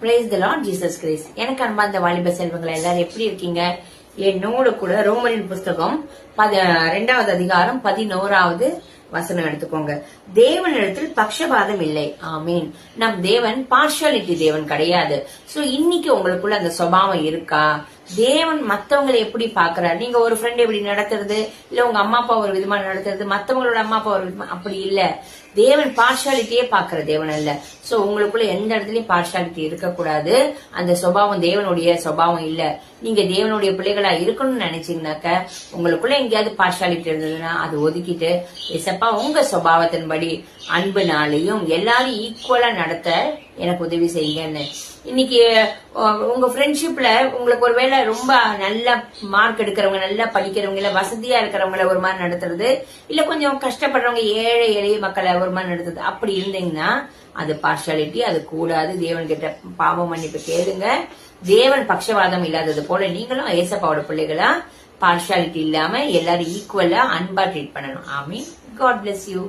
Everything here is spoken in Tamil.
Praise the Lord Jesus Christ. எனக்கு அன்பார்ந்த வாலிப செல்வங்களை எல்லாரும் எப்படி இருக்கீங்க? என்னோட கூட ரோமரின் புஸ்தகம் 2வது அதிகாரம் 11வது வசனம் எடுத்துக்கோங்க. தேவனிடத்தில் பக்ஷபாதம் இல்லை. ஆமீன். நம் தேவன் பார்ஷாலிட்டி தேவன் கிடையாது. சோ இன்னைக்கு உங்களுக்குள்ள அந்த சுபாவம் இருக்கா? தேவன் மத்தவங்களை எப்படி பாக்குறாரு? நீங்க ஒரு ஃப்ரெண்ட் எப்படி நடத்துறது, இல்ல உங்க அம்மா அப்பா ஒரு விதமா நடத்துறது, மத்தவங்களோட அம்மா அப்பா ஒரு விதமா, அப்படி இல்ல. தேவன் பார்ஷாலிட்டியே பாக்குற தேவன் அல்ல. சோ உங்களுக்குள்ள எந்த இடத்துலயும் பார்ஷாலிட்டி இருக்கக்கூடாது. அந்த சுபாவம் தேவனுடைய சுபாவம் இல்ல. நீங்க தேவனுடைய பிள்ளைகளா இருக்கணும்னு நினைச்சீங்கன்னாக்க உங்களுக்குள்ள எங்கேயாவது பார்ஷாலிட்டி இருந்ததுன்னா அது ஒதுக்கிட்டு ஏசப்பா உங்க சுபாவத்தின்படி அன்புனாலையும் எல்லாரும் ஈக்குவலா நடத்த எனக்கு உதவி செய்யுங்கன்னு. இன்னைக்கு உங்க ஃப்ரெண்ட்ஷிப்ல உங்களுக்கு ஒருவேளை ரொம்ப நல்ல மார்க் எடுக்கிறவங்க, நல்லா படிக்கிறவங்க, இல்ல வசதியா இருக்கிறவங்கள ஒரு மாதிரி நடத்துறது, இல்ல கொஞ்சம் கஷ்டப்படுறவங்க ஏழை எளிய மக்களை ஒரு மாதிரி நடத்துறது, அப்படி இருந்தீங்கன்னா அது பார்ஷாலிட்டி, அது கூடாது. தேவன் கிட்ட பாவம் மன்னிப்பு கேளுங்க. தேவன் பக்ஷவாதம் இல்லாதது போல நீங்களும் ஏசப்பாவோட பிள்ளைகளா பார்ஷாலிட்டி இல்லாம எல்லாரும் ஈக்குவலா அன்பா ட்ரீட் பண்ணணும். ஆமீன். God bless you.